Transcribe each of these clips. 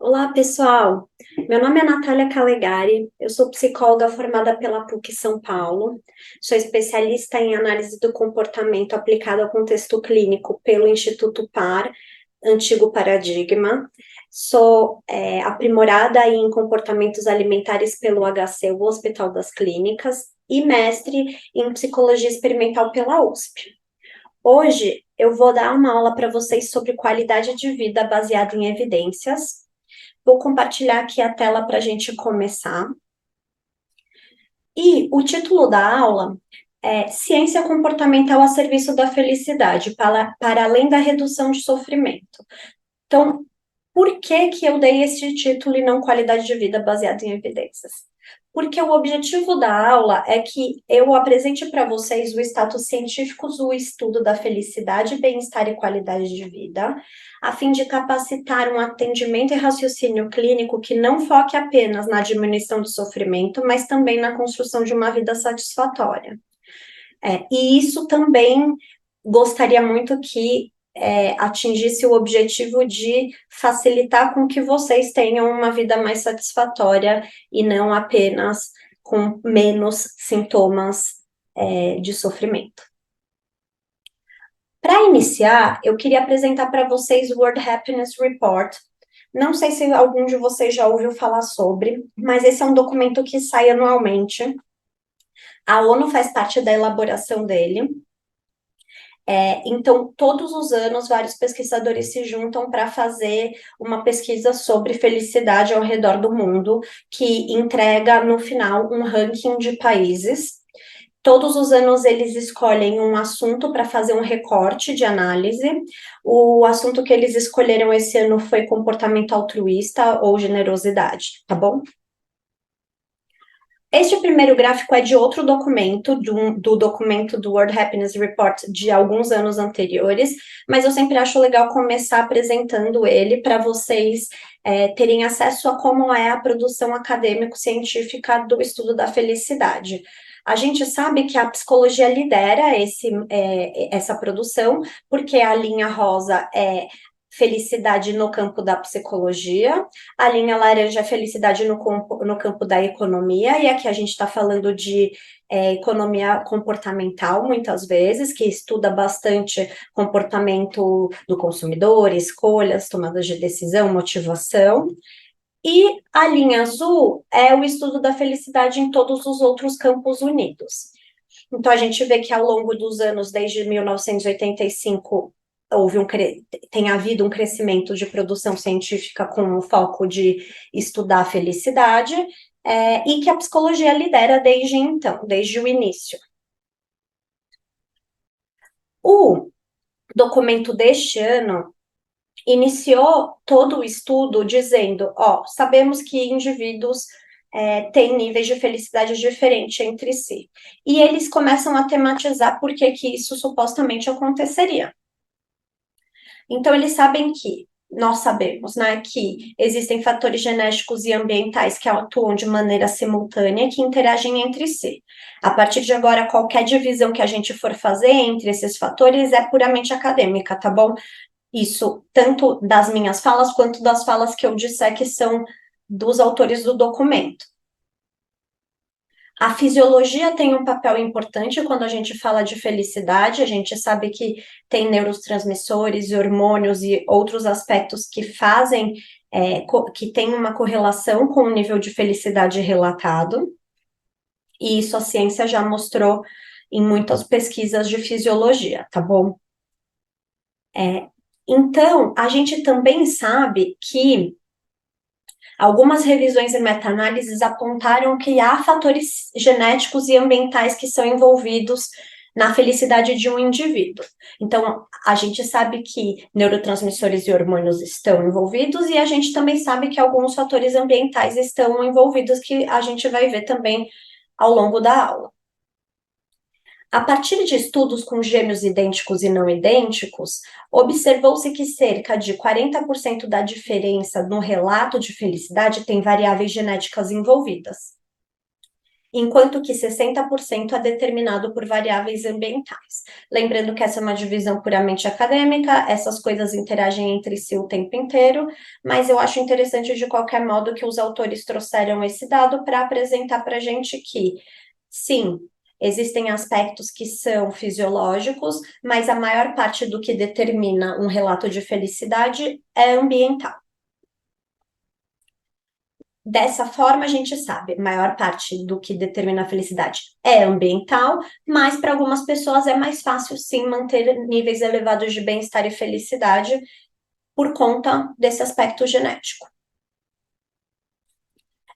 Olá, pessoal. Meu nome é Natália Calegari, eu sou psicóloga formada pela PUC São Paulo, sou especialista em análise do comportamento aplicado ao contexto clínico pelo Instituto PAR, antigo Paradigma. Sou aprimorada em comportamentos alimentares pelo HC, o Hospital das Clínicas, e mestre em psicologia experimental pela USP. Hoje eu vou dar uma aula para vocês sobre qualidade de vida baseada em evidências. Vou compartilhar aqui a tela para a gente começar. E o título da aula é Ciência Comportamental a Serviço da Felicidade, para além da redução de sofrimento. Então, por que que eu dei esse título e não qualidade de vida baseada em evidências? Porque o objetivo da aula é que eu apresente para vocês o status científico do estudo da felicidade, bem-estar e qualidade de vida, a fim de capacitar um atendimento e raciocínio clínico que não foque apenas na diminuição do sofrimento, mas também na construção de uma vida satisfatória. E isso também gostaria muito que atingisse o objetivo de facilitar com que vocês tenham uma vida mais satisfatória e não apenas com menos sintomas de sofrimento. Para iniciar, eu queria apresentar para vocês o World Happiness Report. Não sei se algum de vocês já ouviu falar sobre, mas esse é um documento que sai anualmente. A ONU faz parte da elaboração dele. Então, todos os anos, vários pesquisadores se juntam para fazer uma pesquisa sobre felicidade ao redor do mundo, que entrega, no final, um ranking de países. Todos os anos, eles escolhem um assunto para fazer um recorte de análise. O assunto que eles escolheram esse ano foi comportamento altruísta ou generosidade, tá bom? Este primeiro gráfico é de outro documento, do documento do World Happiness Report de alguns anos anteriores, mas eu sempre acho legal começar apresentando ele para vocês terem acesso a como é a produção acadêmico-científica do estudo da felicidade. A gente sabe que a psicologia lidera essa produção, porque a linha rosa é felicidade no campo da psicologia, a linha laranja é felicidade no campo da economia, e aqui a gente está falando de economia comportamental, muitas vezes, que estuda bastante comportamento do consumidor, escolhas, tomadas de decisão, motivação. E a linha azul é o estudo da felicidade em todos os outros campos unidos. Então, a gente vê que ao longo dos anos, desde 1985, tem havido um crescimento de produção científica com o foco de estudar a felicidade, e que a psicologia lidera desde então, desde o início. O documento deste ano iniciou todo o estudo dizendo, sabemos que indivíduos têm níveis de felicidade diferentes entre si. E eles começam a tematizar por que isso supostamente aconteceria. Então, eles sabem que, nós sabemos, né, que existem fatores genéticos e ambientais que atuam de maneira simultânea, que interagem entre si. A partir de agora, qualquer divisão que a gente for fazer entre esses fatores é puramente acadêmica, tá bom? Isso, tanto das minhas falas, quanto das falas que eu disser que são dos autores do documento. A fisiologia tem um papel importante quando a gente fala de felicidade, a gente sabe que tem neurotransmissores, hormônios e outros aspectos que fazem, que tem uma correlação com o nível de felicidade relatado, e isso a ciência já mostrou em muitas pesquisas de fisiologia, tá bom? Então, a gente também sabe que algumas revisões e meta-análises apontaram que há fatores genéticos e ambientais que são envolvidos na felicidade de um indivíduo. Então, a gente sabe que neurotransmissores e hormônios estão envolvidos, e a gente também sabe que alguns fatores ambientais estão envolvidos, que a gente vai ver também ao longo da aula. A partir de estudos com gêmeos idênticos e não idênticos, observou-se que cerca de 40% da diferença no relato de felicidade tem variáveis genéticas envolvidas. enquanto que 60% é determinado por variáveis ambientais. Lembrando que essa é uma divisão puramente acadêmica, essas coisas interagem entre si o tempo inteiro, mas eu acho interessante, de qualquer modo, que os autores trouxeram esse dado para apresentar para a gente que, sim, existem aspectos que são fisiológicos, mas a maior parte do que determina um relato de felicidade é ambiental. Dessa forma, a gente sabe, a maior parte do que determina a felicidade é ambiental, mas para algumas pessoas é mais fácil, sim, manter níveis elevados de bem-estar e felicidade por conta desse aspecto genético.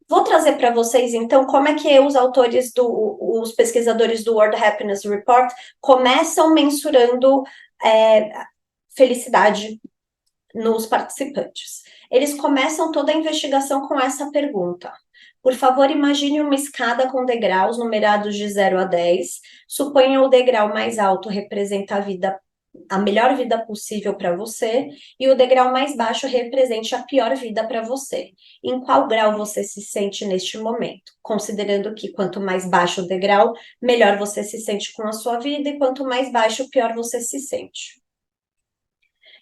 Vou trazer para vocês, então, como é que os pesquisadores do World Happiness Report começam mensurando felicidade nos participantes. Eles começam toda a investigação com essa pergunta. Por favor, imagine uma escada com degraus numerados de 0 a 10. Suponha o degrau mais alto representa a melhor vida possível para você, e o degrau mais baixo represente a pior vida para você. Em qual grau você se sente neste momento? Considerando que quanto mais baixo o degrau, melhor você se sente com a sua vida, e quanto mais baixo, pior você se sente.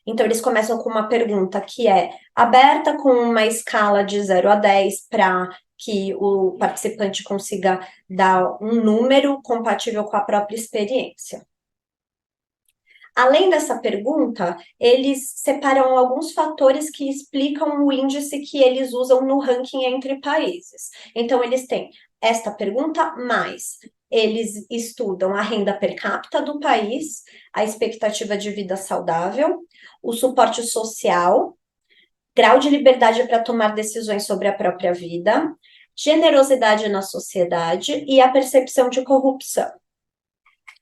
Então, eles começam com uma pergunta que é aberta com uma escala de 0 a 10 para que o participante consiga dar um número compatível com a própria experiência. Além dessa pergunta, eles separam alguns fatores que explicam o índice que eles usam no ranking entre países. Então, eles têm esta pergunta, mais eles estudam a renda per capita do país, a expectativa de vida saudável, o suporte social, grau de liberdade para tomar decisões sobre a própria vida, generosidade na sociedade e a percepção de corrupção.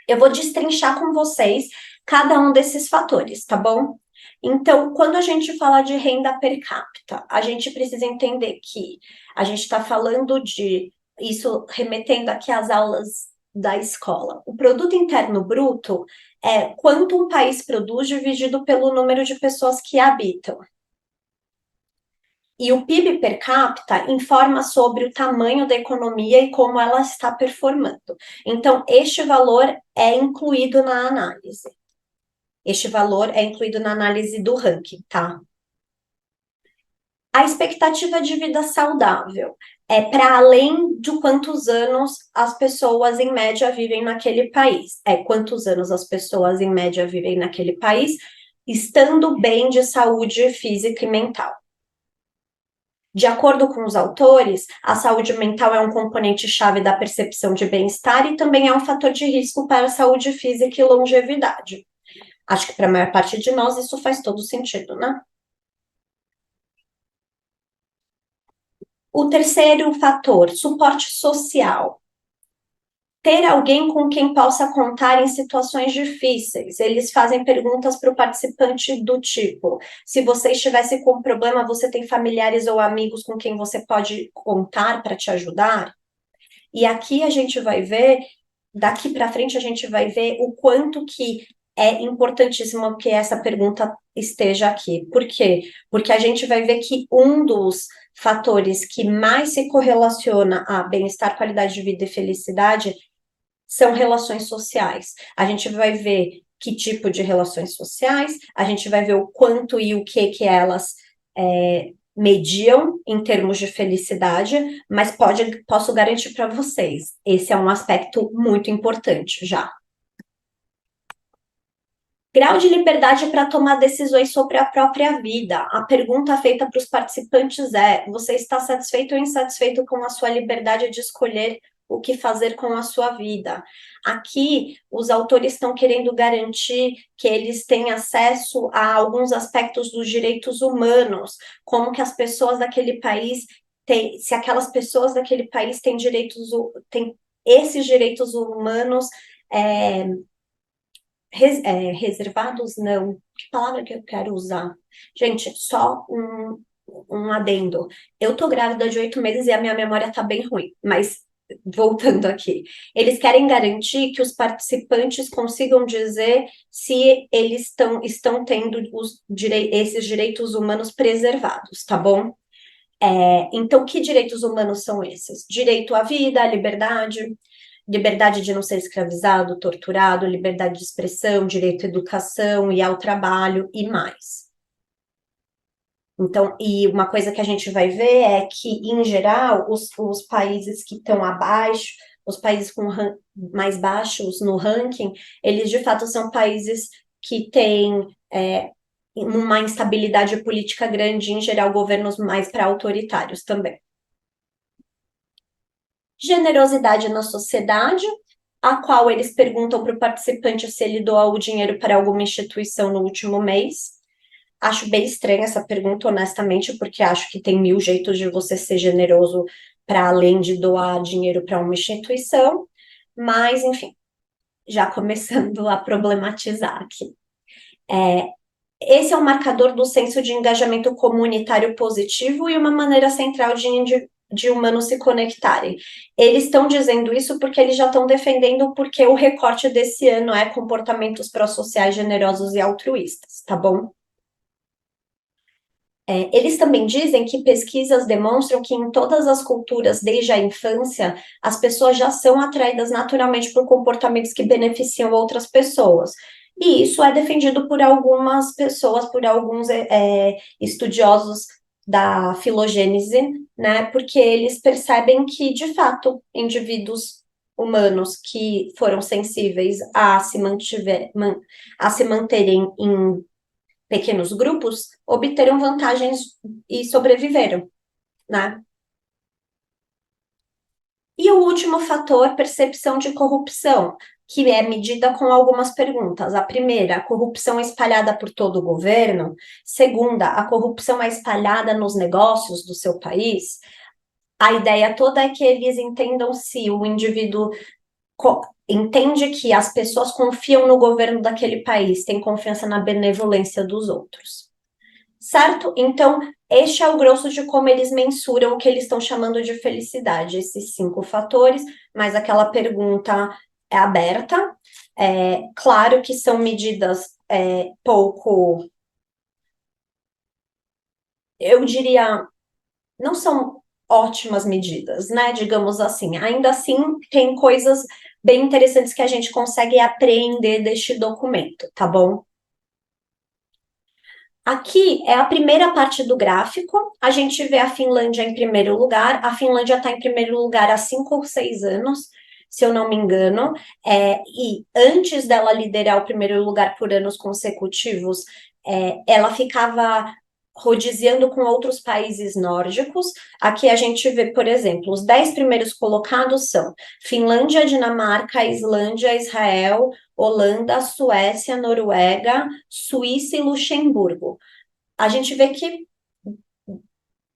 Eu vou destrinchar com vocês cada um desses fatores, tá bom? Então, quando a gente fala de renda per capita, a gente precisa entender que a gente está falando de isso remetendo aqui às aulas da escola. O produto interno bruto é quanto um país produz dividido pelo número de pessoas que habitam. E o PIB per capita informa sobre o tamanho da economia e como ela está performando. Então, este valor é incluído na análise. Este valor é incluído na análise do ranking, tá? A expectativa de vida saudável é para além de quantos anos as pessoas em média vivem naquele país. É quantos anos as pessoas em média vivem naquele país, estando bem de saúde física e mental. De acordo com os autores, a saúde mental é um componente-chave da percepção de bem-estar e também é um fator de risco para a saúde física e longevidade. Acho que para a maior parte de nós isso faz todo sentido, né? O terceiro fator, suporte social. Ter alguém com quem possa contar em situações difíceis. Eles fazem perguntas para o participante do tipo: se você estivesse com um problema, você tem familiares ou amigos com quem você pode contar para te ajudar? E aqui a gente vai ver, daqui para frente a gente vai ver o quanto que é importantíssimo que essa pergunta esteja aqui. Por quê? Porque a gente vai ver que um dos fatores que mais se correlaciona a bem-estar, qualidade de vida e felicidade são relações sociais. A gente vai ver que tipo de relações sociais, a gente vai ver o quanto e o que elas mediam em termos de felicidade, mas posso garantir para vocês, esse é um aspecto muito importante já. Grau de liberdade para tomar decisões sobre a própria vida. A pergunta feita para os participantes é: você está satisfeito ou insatisfeito com a sua liberdade de escolher o que fazer com a sua vida? Aqui, os autores estão querendo garantir que eles têm acesso a alguns aspectos dos direitos humanos, como que as pessoas daquele país têm, se aquelas pessoas daquele país têm têm esses direitos humanos reservados, não. Que palavra que eu quero usar? Gente, só um adendo. Eu tô grávida de 8 meses e a minha memória tá bem ruim, mas voltando aqui, eles querem garantir que os participantes consigam dizer se eles estão tendo esses direitos humanos preservados, tá bom? Então, que direitos humanos são esses? Direito à vida, à liberdade, liberdade de não ser escravizado, torturado, liberdade de expressão, direito à educação e ao trabalho e mais. Então, e uma coisa que a gente vai ver é que, em geral, os países que estão abaixo, os países com mais baixos no ranking, eles de fato são países que têm uma instabilidade política grande, em geral, governos mais para autoritários também. Generosidade na sociedade, a qual eles perguntam para o participante se ele doou o dinheiro para alguma instituição no último mês. Acho bem estranha essa pergunta, honestamente, porque acho que tem mil jeitos de você ser generoso para além de doar dinheiro para uma instituição, mas, enfim, já começando a problematizar aqui. Esse é um marcador do senso de engajamento comunitário positivo e uma maneira central de humanos se conectarem. Eles estão dizendo isso porque eles já estão defendendo porque o recorte desse ano é comportamentos pró-sociais generosos e altruístas, tá bom? Eles também dizem que pesquisas demonstram que em todas as culturas, desde a infância, as pessoas já são atraídas naturalmente por comportamentos que beneficiam outras pessoas. E isso é defendido por algumas pessoas, por alguns estudiosos da filogênese, né? Porque eles percebem que, de fato, indivíduos humanos que foram sensíveis a se manterem em pequenos grupos obteram vantagens e sobreviveram, né? E o último fator, percepção de corrupção, que é medida com algumas perguntas. A primeira, a corrupção é espalhada por todo o governo. Segunda, a corrupção é espalhada nos negócios do seu país. A ideia toda é que eles entendam se o indivíduo entende que as pessoas confiam no governo daquele país, têm confiança na benevolência dos outros. Certo? Então, este é o grosso de como eles mensuram o que eles estão chamando de felicidade, esses 5 fatores, mas aquela pergunta é aberta. Claro que são medidas pouco, eu diria, não são ótimas medidas, né? Digamos assim. Ainda assim, tem coisas bem interessantes que a gente consegue apreender deste documento, tá bom? Aqui é a primeira parte do gráfico. A gente vê a Finlândia em primeiro lugar. A Finlândia está em primeiro lugar há 5 ou 6 anos, se eu não me engano. E antes dela liderar o primeiro lugar por anos consecutivos, ela ficava rodiziando com outros países nórdicos. Aqui a gente vê, por exemplo, os 10 primeiros colocados são Finlândia, Dinamarca, Islândia, Israel, Holanda, Suécia, Noruega, Suíça e Luxemburgo. A gente vê que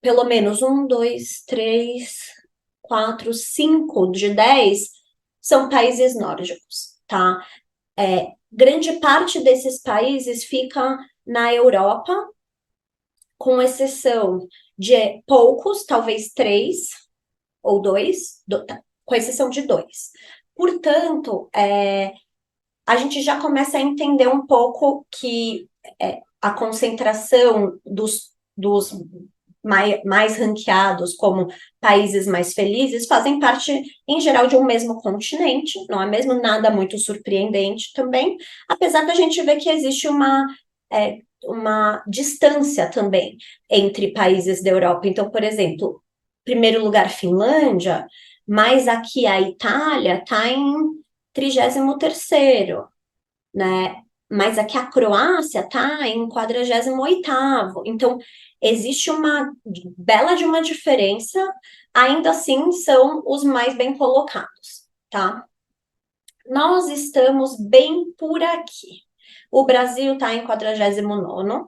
pelo menos 5 de 10 são países nórdicos, tá? Grande parte desses países fica na Europa, com exceção de poucos, talvez 3 ou 2, com exceção de 2. Portanto, a gente já começa a entender um pouco que a concentração dos mais ranqueados como países mais felizes fazem parte, em geral, de um mesmo continente, não é mesmo? Nada muito surpreendente também, apesar da gente ver que existe uma distância também entre países da Europa. Então, por exemplo, primeiro lugar, Finlândia, mas aqui a Itália está em 33º, né? Mas aqui a Croácia está em 48º. Então, existe uma bela de uma diferença, ainda assim são os mais bem colocados, tá? Nós estamos bem por aqui. O Brasil está em 49º,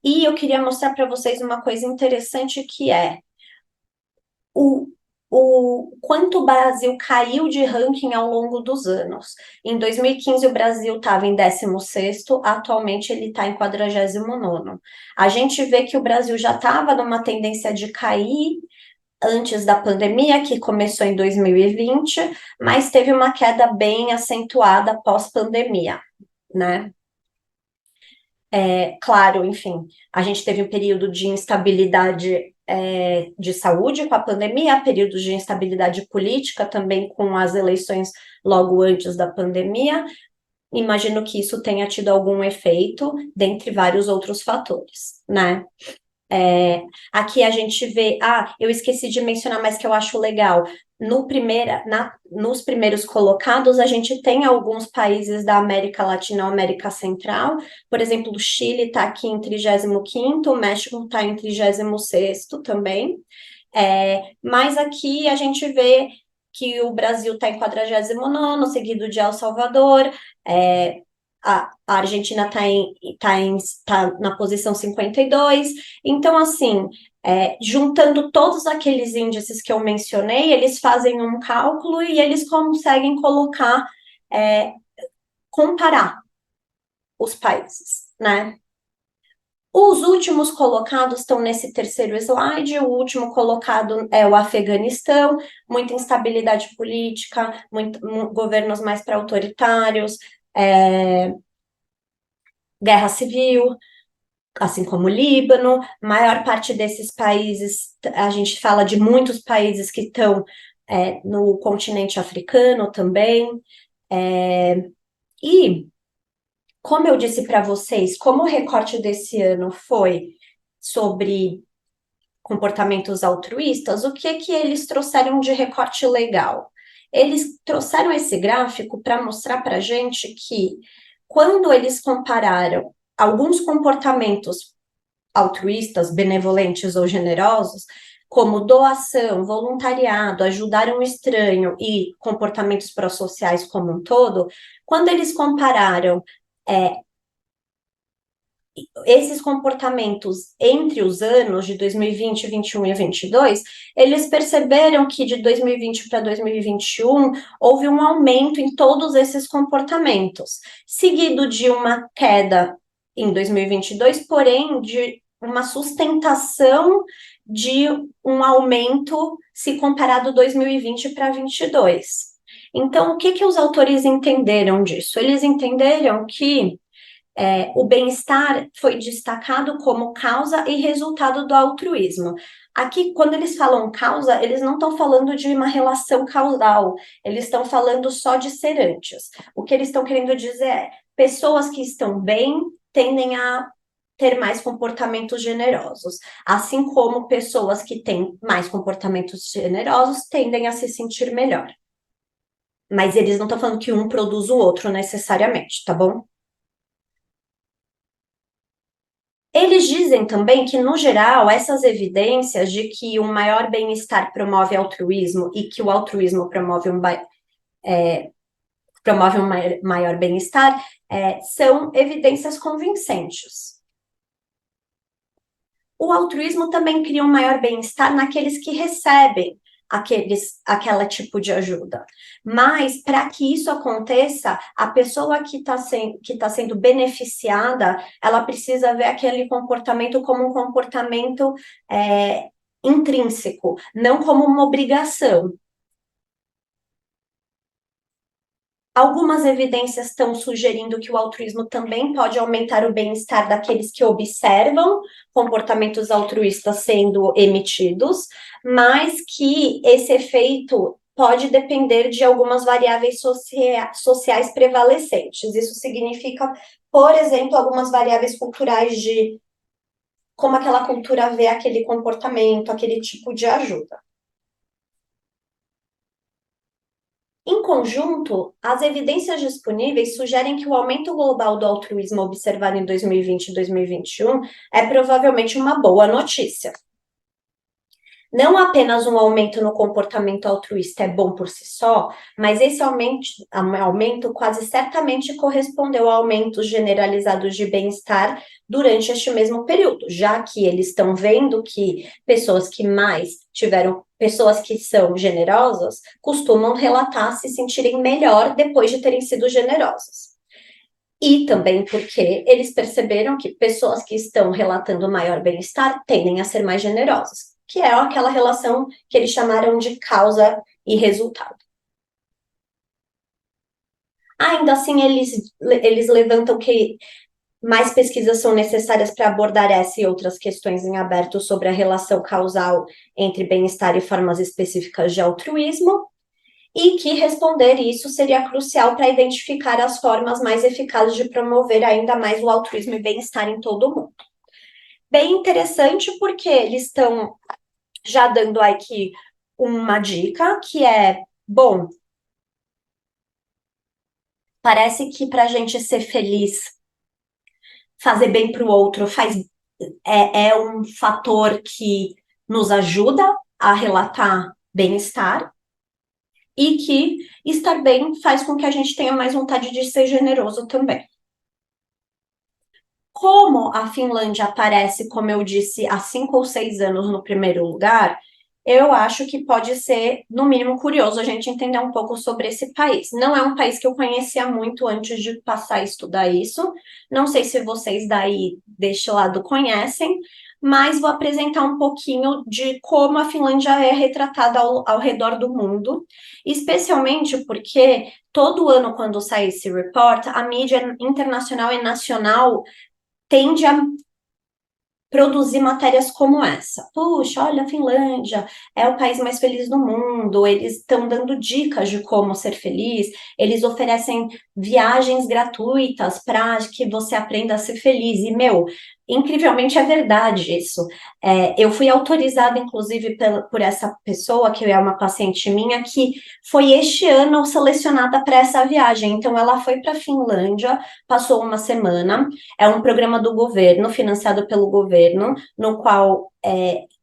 e eu queria mostrar para vocês uma coisa interessante que é o quanto o Brasil caiu de ranking ao longo dos anos. Em 2015, o Brasil estava em 16º, atualmente ele está em 49º. A gente vê que o Brasil já estava numa tendência de cair antes da pandemia, que começou em 2020, mas teve uma queda bem acentuada pós-pandemia, né? Claro, enfim, a gente teve um período de instabilidade de saúde com a pandemia, períodos de instabilidade política também com as eleições logo antes da pandemia. Imagino que isso tenha tido algum efeito, dentre vários outros fatores, né? Aqui a gente vê, eu esqueci de mencionar, mas que eu acho legal. Nos primeiros colocados, a gente tem alguns países da América Latina ou América Central. Por exemplo, o Chile está aqui em 35º, o México está em 36º também. Mas aqui a gente vê que o Brasil está em 49º, seguido de El Salvador. A Argentina tá na posição 52. Então, assim, juntando todos aqueles índices que eu mencionei, eles fazem um cálculo e eles conseguem comparar os países, né? Os últimos colocados estão nesse terceiro slide. O último colocado é o Afeganistão, muita instabilidade política, governos mais pró-autoritários, guerra civil, assim como o Líbano. Maior parte desses países, a gente fala de muitos países que estão no continente africano também. E, como eu disse para vocês, como o recorte desse ano foi sobre comportamentos altruístas, o que que eles trouxeram de recorte legal? Eles trouxeram esse gráfico para mostrar para a gente que, quando eles compararam alguns comportamentos altruístas, benevolentes ou generosos, como doação, voluntariado, ajudar um estranho e comportamentos pró-sociais como um todo, quando eles compararam esses comportamentos entre os anos de 2020, 21 e 22, eles perceberam que de 2020 para 2021 houve um aumento em todos esses comportamentos, seguido de uma queda em 2022, porém de uma sustentação de um aumento se comparado 2020 para 22. Então, o que que os autores entenderam disso? Eles entenderam que o bem-estar foi destacado como causa e resultado do altruísmo. Aqui, quando eles falam causa, eles não estão falando de uma relação causal, eles estão falando só de ser antes. O que eles estão querendo dizer é: pessoas que estão bem tendem a ter mais comportamentos generosos, assim como pessoas que têm mais comportamentos generosos tendem a se sentir melhor. Mas eles não estão falando que um produz o outro necessariamente, tá bom? Eles dizem também que, no geral, essas evidências de que um maior bem-estar promove altruísmo e que o altruísmo promove um maior bem-estar são evidências convincentes. O altruísmo também cria um maior bem-estar naqueles que recebem aquela tipo de ajuda. Mas, para que isso aconteça, a pessoa que tá sendo beneficiada, ela precisa ver aquele comportamento como um comportamento intrínseco, não como uma obrigação. Algumas evidências estão sugerindo que o altruísmo também pode aumentar o bem-estar daqueles que observam comportamentos altruístas sendo emitidos, mas que esse efeito pode depender de algumas variáveis sociais prevalecentes. Isso significa, por exemplo, algumas variáveis culturais de como aquela cultura vê aquele comportamento, aquele tipo de ajuda. Em conjunto, as evidências disponíveis sugerem que o aumento global do altruísmo observado em 2020 e 2021 é provavelmente uma boa notícia. Não apenas um aumento no comportamento altruísta é bom por si só, mas esse aumento quase certamente correspondeu a aumentos generalizados de bem-estar durante este mesmo período, já que eles estão vendo que pessoas que são generosas, costumam relatar se sentirem melhor depois de terem sido generosas. E também porque eles perceberam que pessoas que estão relatando maior bem-estar tendem a ser mais generosas, que é aquela relação que eles chamaram de causa e resultado. Ainda assim, eles levantam que Mais pesquisas são necessárias para abordar essa e outras questões em aberto sobre a relação causal entre bem-estar e formas específicas de altruísmo, e que responder isso seria crucial para identificar as formas mais eficazes de promover ainda mais o altruísmo e bem-estar em todo o mundo. Bem interessante, porque eles estão já dando aqui uma dica, que é, bom, parece que para a gente ser feliz, fazer bem para o outro é um fator que nos ajuda a relatar bem-estar, e que estar bem faz com que a gente tenha mais vontade de ser generoso também. Como a Finlândia aparece, como eu disse, há 5 ou 6 anos no primeiro lugar, eu acho que pode ser, no mínimo, curioso a gente entender um pouco sobre esse país. Não é um país que eu conhecia muito antes de passar a estudar isso. Não sei se vocês daí deste lado conhecem, mas vou apresentar um pouquinho de como a Finlândia é retratada ao redor do mundo, especialmente porque todo ano, quando sai esse report, a mídia internacional e nacional tende a produzir matérias como essa. Puxa, olha, a Finlândia é o país mais feliz do mundo, eles estão dando dicas de como ser feliz, eles oferecem viagens gratuitas para que você aprenda a ser feliz. E, meu, incrivelmente é verdade isso. Eu fui autorizada, inclusive, por essa pessoa, que é uma paciente minha, que foi este ano selecionada para essa viagem. Então, ela foi para a Finlândia, passou uma semana. É um programa do governo, financiado pelo governo, no qual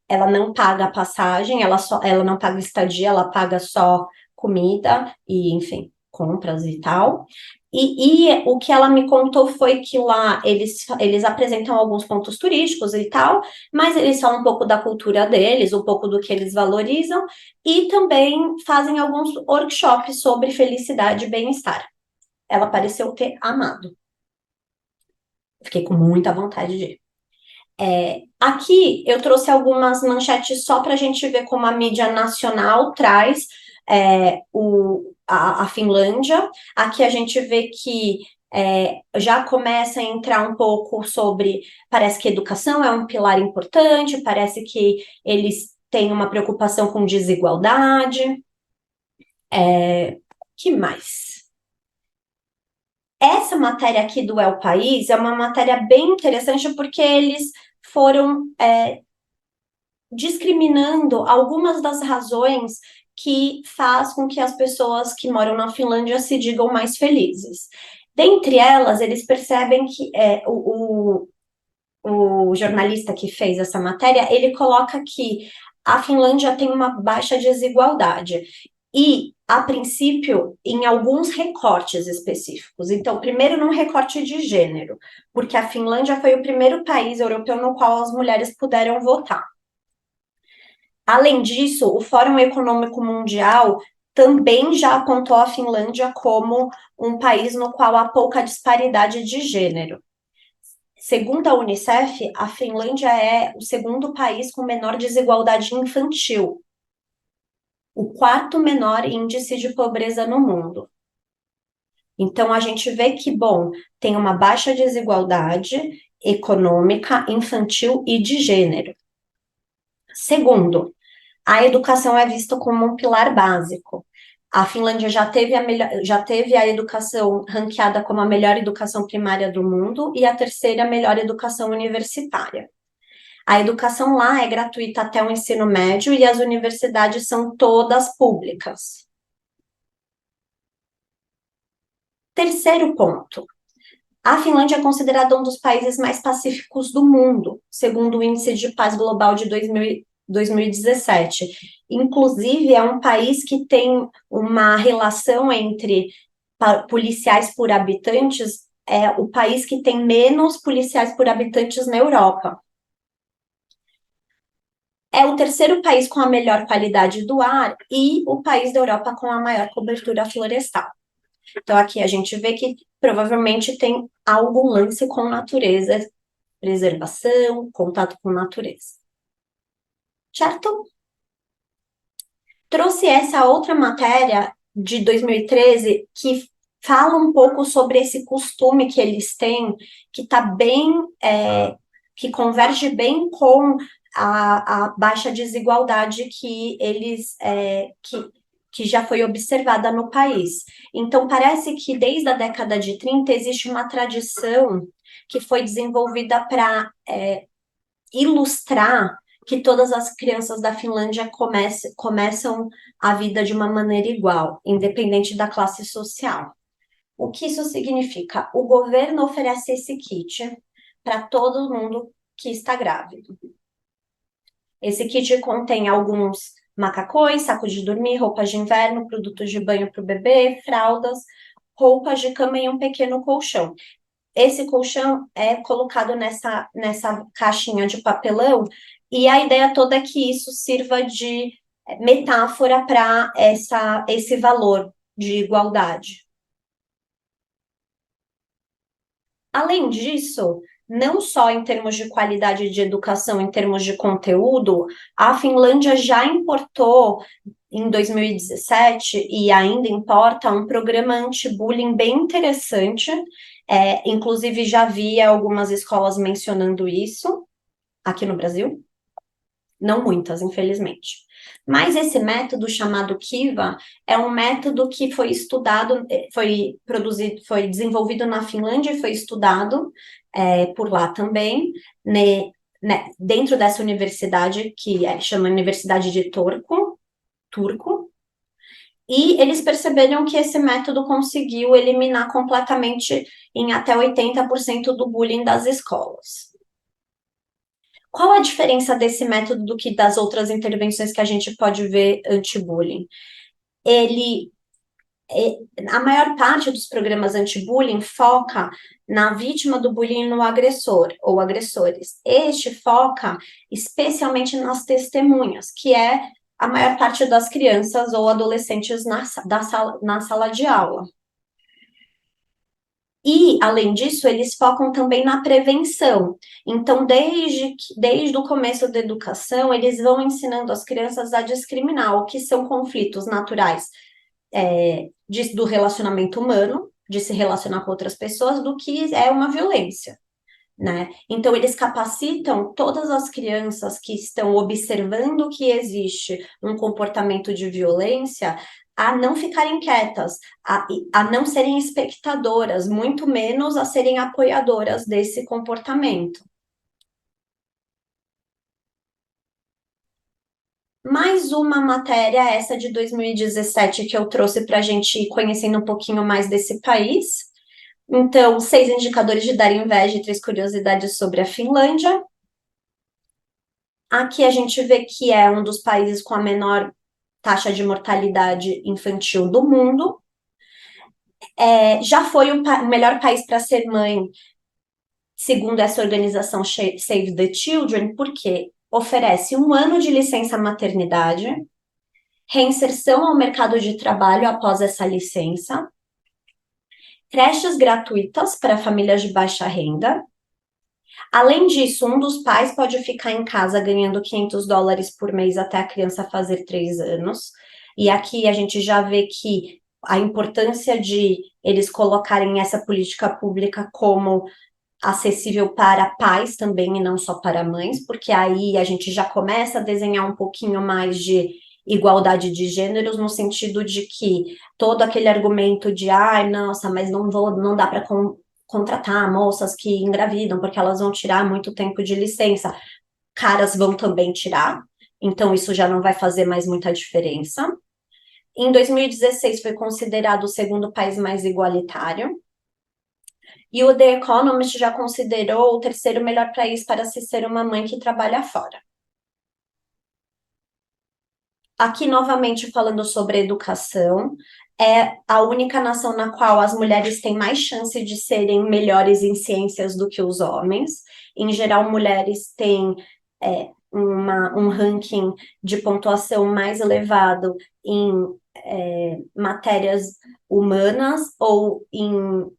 ela não paga a passagem, ela não paga estadia, ela paga só comida e, enfim, compras e tal. E o que ela me contou foi que lá eles apresentam alguns pontos turísticos e tal, mas eles falam um pouco da cultura deles, um pouco do que eles valorizam, e também fazem alguns workshops sobre felicidade e bem-estar. Ela pareceu ter amado. Fiquei com muita vontade de ir. Aqui eu trouxe algumas manchetes só para a gente ver como a mídia nacional traz a Finlândia. Aqui a gente vê que já começa a entrar um pouco sobre. Parece que educação é um pilar importante, parece que eles têm uma preocupação com desigualdade. Que mais? Essa matéria aqui do El País é uma matéria bem interessante porque eles foram discriminando algumas das razões que faz com que as pessoas que moram na Finlândia se digam mais felizes. Dentre elas, eles percebem que o jornalista que fez essa matéria, ele coloca que a Finlândia tem uma baixa desigualdade. E, a princípio, em alguns recortes específicos. Então, primeiro, num recorte de gênero, porque a Finlândia foi o primeiro país europeu no qual as mulheres puderam votar. Além disso, o Fórum Econômico Mundial também já apontou a Finlândia como um país no qual há pouca disparidade de gênero. Segundo a Unicef, a Finlândia é o segundo país com menor desigualdade infantil, o quarto menor índice de pobreza no mundo. Então, a gente vê que, bom, tem uma baixa desigualdade econômica, infantil e de gênero. Segundo, a educação é vista como um pilar básico. A Finlândia já teve a educação ranqueada como a melhor educação primária do mundo e a terceira melhor educação universitária. A educação lá é gratuita até o ensino médio e as universidades são todas públicas. Terceiro ponto. A Finlândia é considerada um dos países mais pacíficos do mundo, segundo o Índice de Paz Global de 2017. Inclusive, é um país que tem uma relação entre policiais por habitantes, é o país que tem menos policiais por habitantes na Europa. É o terceiro país com a melhor qualidade do ar e o país da Europa com a maior cobertura florestal. Então, aqui a gente vê que provavelmente tem algum lance com natureza, preservação, contato com natureza. Certo? Trouxe essa outra matéria de 2013 que fala um pouco sobre esse costume que eles têm, que está bem, que converge bem com a baixa desigualdade que eles que já foi observada no país. Então, parece que desde a década de 30 existe uma tradição que foi desenvolvida para ilustrar que todas as crianças da Finlândia começam a vida de uma maneira igual, independente da classe social. O que isso significa? O governo oferece esse kit para todo mundo que está grávido. Esse kit contém alguns macacões, saco de dormir, roupas de inverno, produtos de banho para o bebê, fraldas, roupas de cama e um pequeno colchão. Esse colchão é colocado nessa caixinha de papelão, e a ideia toda é que isso sirva de metáfora para esse valor de igualdade. Além disso, não só em termos de qualidade de educação, em termos de conteúdo, a Finlândia já importou em 2017 e ainda importa um programa anti-bullying bem interessante. Inclusive, já vi algumas escolas mencionando isso aqui no Brasil. Não muitas, infelizmente. Mas esse método chamado Kiva é um método que foi estudado, foi produzido, foi desenvolvido na Finlândia e foi estudado por lá também, dentro dessa universidade que chama Universidade de Turku, e eles perceberam que esse método conseguiu eliminar completamente em até 80% do bullying das escolas. Qual a diferença desse método do que das outras intervenções que a gente pode ver anti-bullying? A maior parte dos programas anti-bullying foca na vítima do bullying e no agressor ou agressores. Este foca especialmente nas testemunhas, que é a maior parte das crianças ou adolescentes na sala de aula. E, além disso, eles focam também na prevenção. Então, desde o começo da educação, eles vão ensinando as crianças a discriminar o que são conflitos naturais do relacionamento humano, de se relacionar com outras pessoas, do que é uma violência, né? Então, eles capacitam todas as crianças que estão observando que existe um comportamento de violência a não ficarem quietas, a não serem espectadoras, muito menos a serem apoiadoras desse comportamento. Mais uma matéria, essa de 2017, que eu trouxe para a gente ir conhecendo um pouquinho mais desse país. Então, 6 indicadores de dar inveja e 3 curiosidades sobre a Finlândia. Aqui a gente vê que é um dos países com a menor taxa de mortalidade infantil do mundo. Já foi o melhor país para ser mãe, segundo essa organização Save the Children, porque oferece 1 ano de licença maternidade, reinserção ao mercado de trabalho após essa licença, creches gratuitas para famílias de baixa renda. Além disso, um dos pais pode ficar em casa ganhando $500 por mês até a criança fazer 3 anos. E aqui a gente já vê que a importância de eles colocarem essa política pública como acessível para pais também e não só para mães, porque aí a gente já começa a desenhar um pouquinho mais de igualdade de gêneros, no sentido de que todo aquele argumento de nossa, mas não dá para contratar moças que engravidam, porque elas vão tirar muito tempo de licença. Caras vão também tirar, então isso já não vai fazer mais muita diferença. Em 2016 foi considerado o segundo país mais igualitário. E o The Economist já considerou o terceiro melhor país para se ser uma mãe que trabalha fora. Aqui, novamente, falando sobre educação, é a única nação na qual as mulheres têm mais chance de serem melhores em ciências do que os homens. Em geral, mulheres têm um ranking de pontuação mais elevado em matérias humanas ou em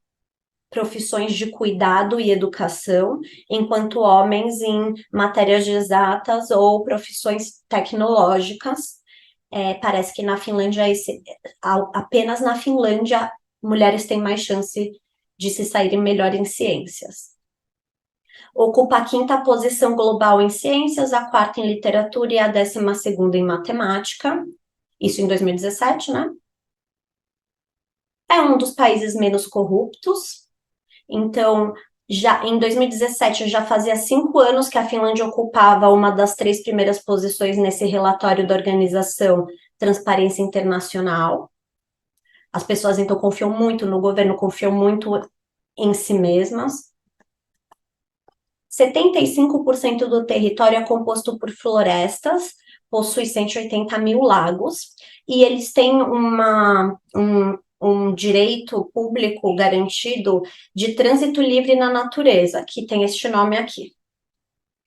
profissões de cuidado e educação, enquanto homens em matérias de exatas ou profissões tecnológicas. Parece que na Finlândia, apenas na Finlândia, mulheres têm mais chance de se saírem melhor em ciências. Ocupa a quinta posição global em ciências, a quarta em literatura e a 12ª em matemática. Isso em 2017, né? É um dos países menos corruptos. Então, já em 2017, já fazia 5 anos que a Finlândia ocupava uma das 3 primeiras posições nesse relatório da organização Transparência Internacional. As pessoas, então, confiam muito no governo, confiam muito em si mesmas. 75% do território é composto por florestas, possui 180 mil lagos, e eles têm um direito público garantido de trânsito livre na natureza, que tem este nome aqui,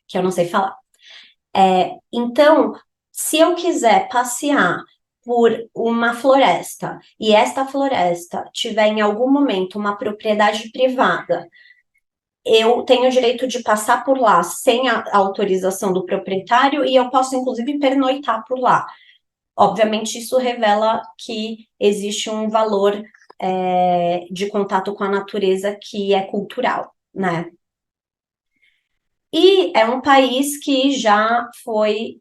que eu não sei falar. Então, se eu quiser passear por uma floresta e esta floresta tiver em algum momento uma propriedade privada, eu tenho o direito de passar por lá sem a autorização do proprietário e eu posso, inclusive, pernoitar por lá. Obviamente, isso revela que existe um valor de contato com a natureza que é cultural, né? E é um país que já foi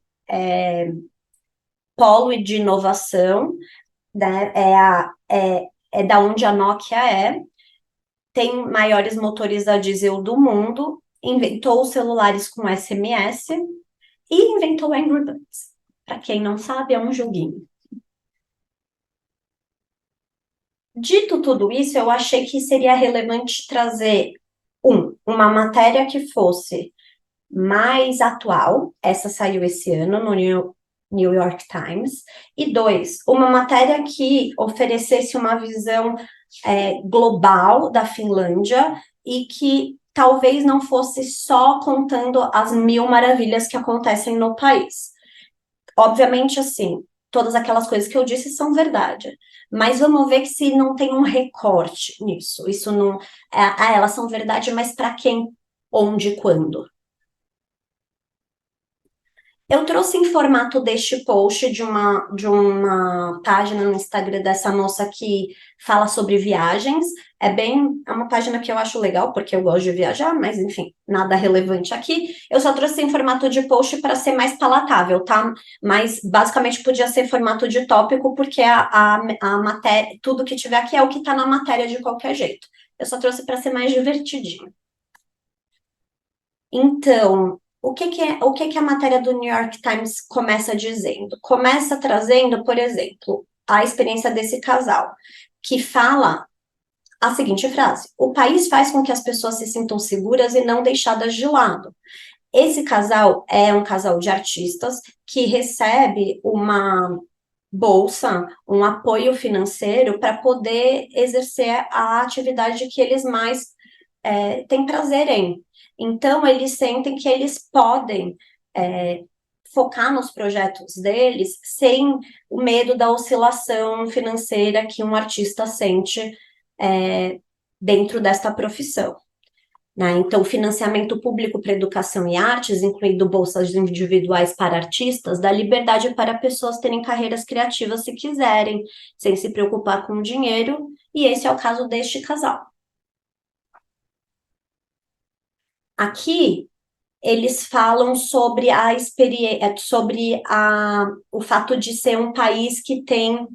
polo de inovação, né? É da onde a Nokia tem maiores motores a diesel do mundo, inventou os celulares com SMS e inventou Angry Birds. Para quem não sabe, é um joguinho. Dito tudo isso, eu achei que seria relevante trazer, uma matéria que fosse mais atual, essa saiu esse ano no New York Times, e dois, uma matéria que oferecesse uma visão global da Finlândia e que talvez não fosse só contando as 1000 maravilhas que acontecem no país. Obviamente, assim, todas aquelas coisas que eu disse são verdade, mas vamos ver que se não tem um recorte nisso. Isso não. Elas são verdade, mas para quem, onde, quando? Eu trouxe em formato deste post de uma página no Instagram dessa moça que fala sobre viagens. É uma página que eu acho legal, porque eu gosto de viajar, mas enfim, nada relevante aqui. Eu só trouxe em formato de post para ser mais palatável, tá? Mas basicamente podia ser formato de tópico, porque a matéria, tudo que tiver aqui é o que está na matéria de qualquer jeito. Eu só trouxe para ser mais divertidinho. Então, o que que a matéria do New York Times começa dizendo? Começa trazendo, por exemplo, a experiência desse casal, que fala a seguinte frase: o país faz com que as pessoas se sintam seguras e não deixadas de lado. Esse casal é um casal de artistas que recebe uma bolsa, um apoio financeiro para poder exercer a atividade que eles mais têm prazer em. Então, eles sentem que eles podem focar nos projetos deles sem o medo da oscilação financeira que um artista sente dentro desta profissão. Né? Então, financiamento público para educação e artes, incluindo bolsas individuais para artistas, dá liberdade para pessoas terem carreiras criativas se quiserem, sem se preocupar com o dinheiro, e esse é o caso deste casal. Aqui, eles falam sobre a experiência, o fato de ser um país que tem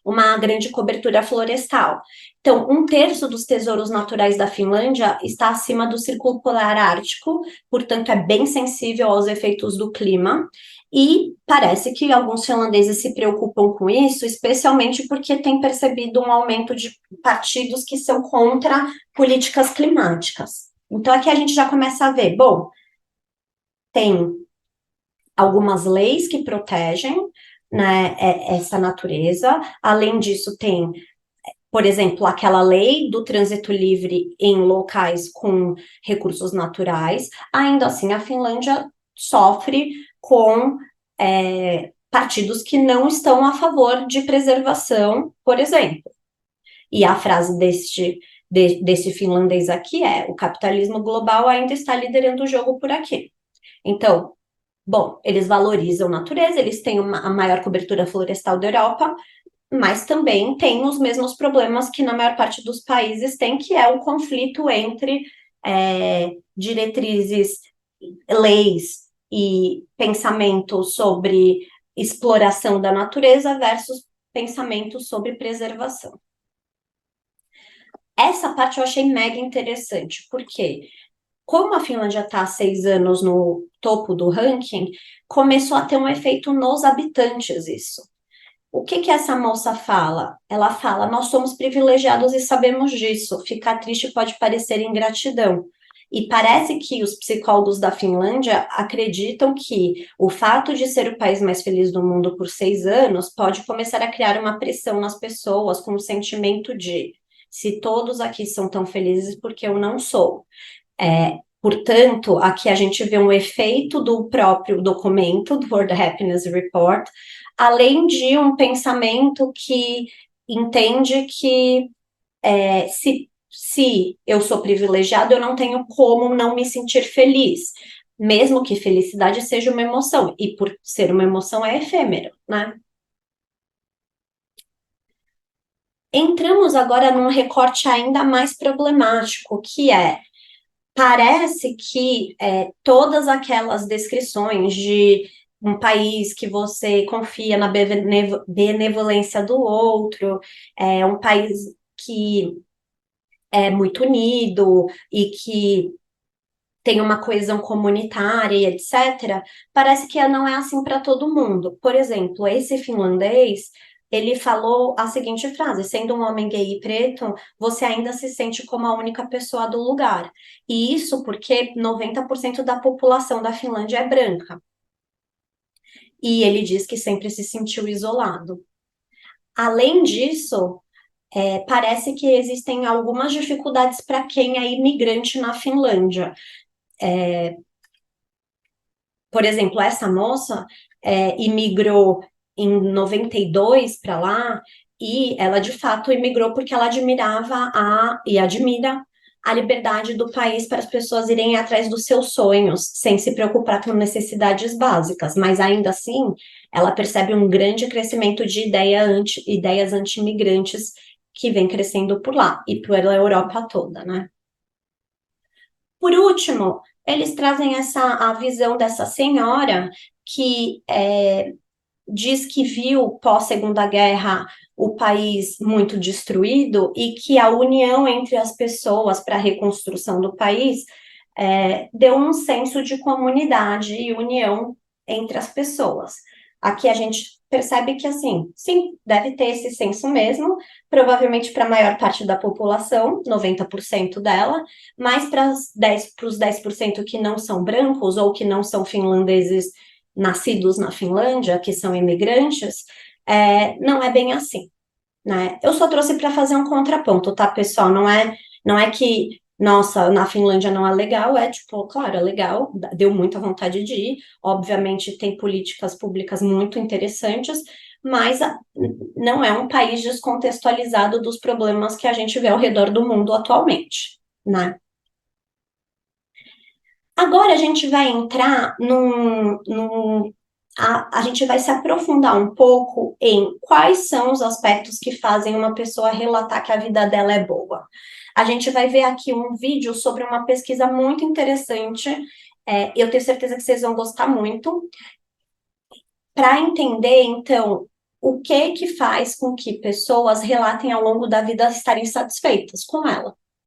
uma grande cobertura florestal. Então, 1/3 dos tesouros naturais da Finlândia está acima do Círculo Polar Ártico, portanto, é bem sensível aos efeitos do clima. E parece que alguns finlandeses se preocupam com isso, especialmente porque têm percebido um aumento de partidos que são contra políticas climáticas. Então, aqui a gente já começa a ver, bom, tem algumas leis que protegem, né, essa natureza. Além disso, tem, por exemplo, aquela lei do trânsito livre em locais com recursos naturais. Ainda assim, a Finlândia sofre com partidos que não estão a favor de preservação, por exemplo. E a frase desse finlandês aqui é: o capitalismo global ainda está liderando o jogo por aqui. Então, bom, eles valorizam a natureza, eles têm a maior cobertura florestal da Europa, mas também tem os mesmos problemas que na maior parte dos países tem, que é o conflito entre diretrizes, leis e pensamentos sobre exploração da natureza versus pensamentos sobre preservação. Essa parte eu achei mega interessante, porque como a Finlândia está há 6 anos no topo do ranking, começou a ter um efeito nos habitantes isso. O que que essa moça fala? Ela fala: nós somos privilegiados e sabemos disso. Ficar triste pode parecer ingratidão. E parece que os psicólogos da Finlândia acreditam que o fato de ser o país mais feliz do mundo por 6 anos pode começar a criar uma pressão nas pessoas com o sentimento de: se todos aqui são tão felizes, porque eu não sou. Portanto, aqui a gente vê um efeito do próprio documento, do World Happiness Report, além de um pensamento que entende que se eu sou privilegiado, eu não tenho como não me sentir feliz, mesmo que felicidade seja uma emoção, e por ser uma emoção é efêmero, né? Entramos agora num recorte ainda mais problemático, que é: parece que todas aquelas descrições de um país que você confia na benevolência do outro, um país que é muito unido e que tem uma coesão comunitária e etc., parece que não é assim para todo mundo. Por exemplo, esse finlandês, ele falou a seguinte frase: sendo um homem gay e preto, você ainda se sente como a única pessoa do lugar. E isso porque 90% da população da Finlândia é branca. E ele diz que sempre se sentiu isolado. Além disso, parece que existem algumas dificuldades para quem é imigrante na Finlândia. Por exemplo, essa moça imigrou em 92 para lá, e ela de fato imigrou porque ela admirava e admira a liberdade do país para as pessoas irem atrás dos seus sonhos, sem se preocupar com necessidades básicas, mas ainda assim ela percebe um grande crescimento de ideias anti-imigrantes que vem crescendo por lá e pela Europa toda, né? Por último, eles trazem a visão dessa senhora que diz que viu pós-Segunda Guerra o país muito destruído e que a união entre as pessoas para a reconstrução do país deu um senso de comunidade e união entre as pessoas. Aqui a gente percebe que, assim, sim, deve ter esse senso mesmo, provavelmente para a maior parte da população, 90% dela, mas para os 10% que não são brancos ou que não são finlandeses nascidos na Finlândia, que são imigrantes, não é bem assim, né? Eu só trouxe para fazer um contraponto, tá, pessoal? Não é que, nossa, na Finlândia não é legal, tipo, claro, é legal, deu muita vontade de ir, obviamente tem políticas públicas muito interessantes, mas não é um país descontextualizado dos problemas que a gente vê ao redor do mundo atualmente, né? Agora a gente vai entrar a gente vai se aprofundar um pouco em quais são os aspectos que fazem uma pessoa relatar que a vida dela é boa. A gente vai ver aqui um vídeo sobre uma pesquisa muito interessante, eu tenho certeza que vocês vão gostar muito, para entender, então, o que que faz com que pessoas relatem ao longo da vida estarem satisfeitas com ela.